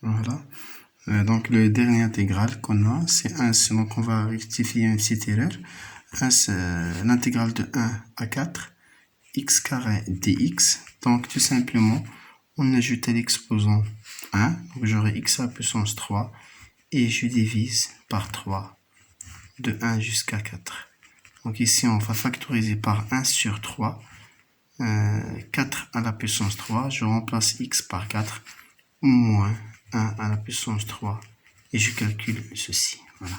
Voilà. Donc, le dernier intégral qu'on a, c'est 1. Donc, on va rectifier une petite erreur. 1, c'est l'intégrale de 1 à 4, x carré dx. Donc, tout simplement, on ajoute à l'exposant 1. Donc, j'aurai x à la puissance 3. Et je divise par 3 de 1 jusqu'à 4. Donc, ici, on va factoriser par 1 sur 3. 4 à la puissance 3. Je remplace x par 4. Moins 1 à la puissance 3 et je calcule ceci. Voilà.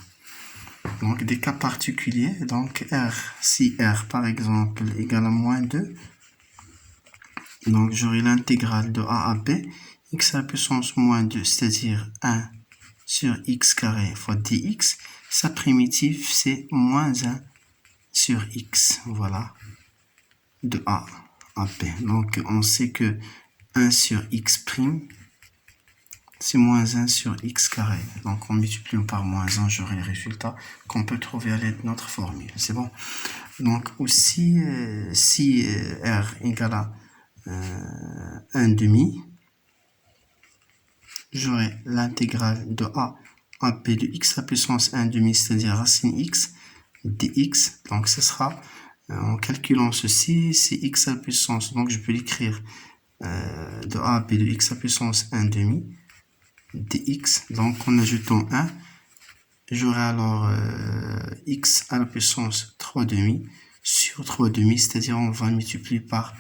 Donc des cas particuliers, donc R, si R par exemple égale à moins 2, donc j'aurai l'intégrale de A à B, x à la puissance moins 2, c'est-à-dire 1 sur x carré fois dx, sa primitive c'est moins 1 sur x, voilà, de A à B. Donc on sait que 1 sur x prime, c'est moins 1 sur x carré. Donc, en multipliant par moins 1, j'aurai le résultat qu'on peut trouver à l'aide de notre formule. C'est bon. Donc, aussi, si R égale à 1 demi, j'aurai l'intégrale de A à B de x à la puissance 1 demi, c'est-à-dire racine x dx. Donc, ce sera, en calculant ceci, c'est x à la puissance. Donc, je peux l'écrire de A à B de x à la puissance 1 demi dx, donc en ajoutant 1, j'aurai alors x à la puissance 3 demi sur 3 demi, c'est-à-dire on va multiplier par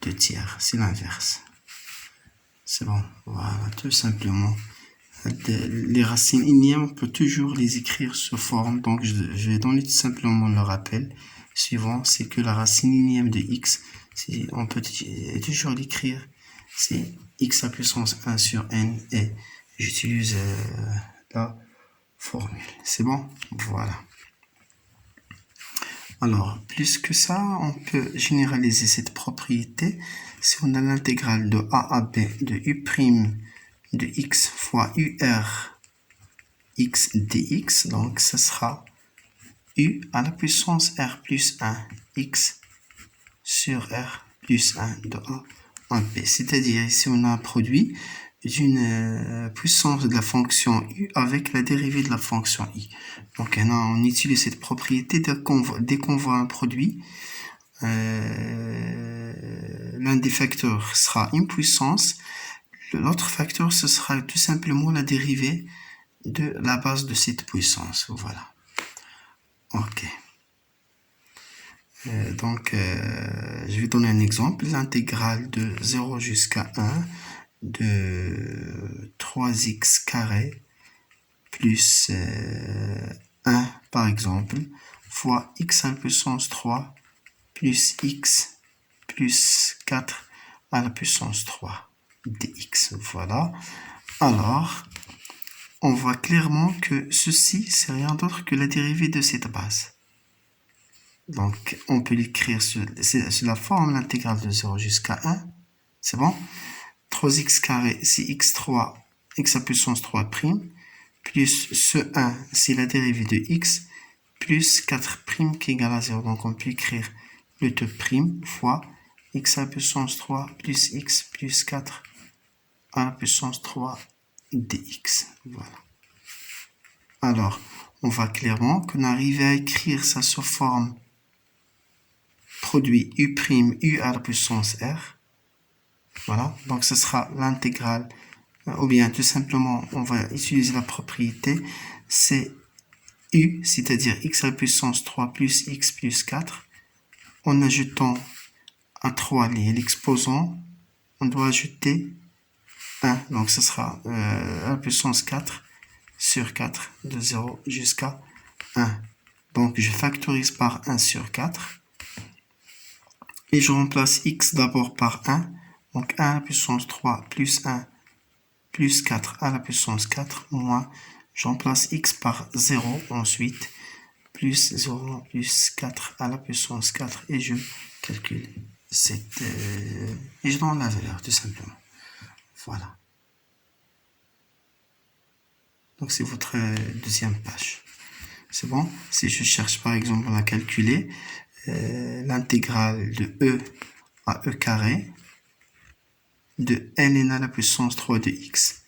2 tiers, c'est l'inverse. C'est bon, voilà, tout simplement. Les racines énièmes, on peut toujours les écrire sous forme, donc je vais donner tout simplement le rappel suivant, c'est que la racine énième de x, on peut toujours l'écrire, c'est x à la puissance 1 sur n, et j'utilise la formule. C'est bon? Voilà. Alors, plus que ça, on peut généraliser cette propriété si on a l'intégrale de a à b de u' de x fois ur x dx. Donc, ça sera u à la puissance r plus 1 x sur r plus 1 de a à b. C'est-à-dire, ici, on a un produit d'une puissance de la fonction u avec la dérivée de la fonction i. Donc on utilise cette propriété dès qu'on voit un produit, l'un des facteurs sera une puissance, l'autre facteur ce sera tout simplement la dérivée de la base de cette puissance. Voilà. Ok. Je vais donner un exemple. L'intégrale de 0 jusqu'à 1 de 3x carré plus 1 par exemple fois x à la puissance 3 plus x plus 4 à la puissance 3 dx. Voilà. Alors, on voit clairement que ceci, c'est rien d'autre que la dérivée de cette base. Donc, on peut l'écrire sur la forme, l'intégrale de 0 jusqu'à 1. C'est bon? 3x carré, c'est x3, x à puissance 3 prime, plus ce 1, c'est la dérivée de x, plus 4 prime qui est égal à 0. Donc, on peut écrire le 2 prime fois x à la puissance 3 plus x plus 4 à la puissance 3 dx. Voilà. Alors, on voit clairement qu'on arrive à écrire ça sous forme produit u' u à la puissance r. Voilà, donc ce sera l'intégrale, ou bien tout simplement, on va utiliser la propriété, c'est u, c'est-à-dire x à la puissance 3 plus x plus 4, en ajoutant à 3 l'exposant, on doit ajouter 1, donc ce sera à la puissance 4 sur 4, de 0 jusqu'à 1. Donc je factorise par 1 sur 4, et je remplace x d'abord par 1, donc 1 à la puissance 3 plus 1 plus 4 à la puissance 4, moins, je remplace x par 0 ensuite, plus 0 plus 4 à la puissance 4, et je calcule et je donne la valeur tout simplement. Voilà. Donc c'est votre deuxième page. C'est bon? Si je cherche par exemple à calculer l'intégrale de e à e carré de ln à la puissance 3 de x,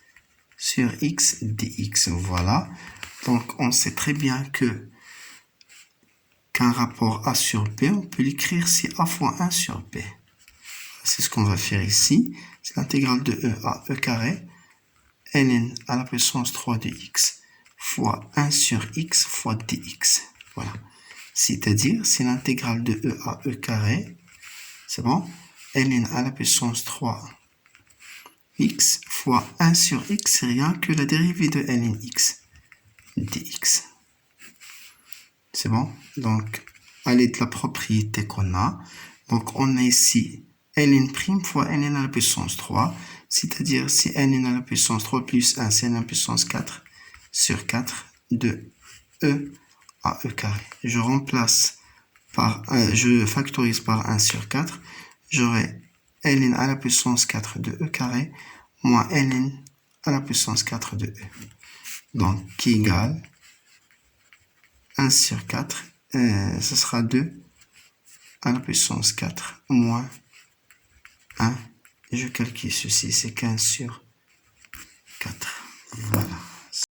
sur x dx. Voilà. Donc, on sait très bien qu'un rapport A sur B, on peut l'écrire c'est A fois 1 sur B. C'est ce qu'on va faire ici. C'est l'intégrale de E à E carré, ln à la puissance 3 de x fois 1 sur x fois dx. Voilà. C'est-à-dire, c'est l'intégrale de E à E carré. C'est bon? Ln à la puissance 3 x fois 1 sur x, c'est rien que la dérivée de ln x dx. C'est bon? Donc, à l'aide de la propriété qu'on a, donc on a ici ln' fois ln à la puissance 3, c'est-à-dire si ln à la puissance 3 plus 1, c'est ln à la puissance 4 sur 4 de e à e carré. Je remplace par, je factorise par 1 sur 4, j'aurai ln à la puissance 4 de e carré moins ln à la puissance 4 de e. Donc, qui égale 1 sur 4, ce sera 2 à la puissance 4 moins 1. Et je calcule ceci, c'est 15 sur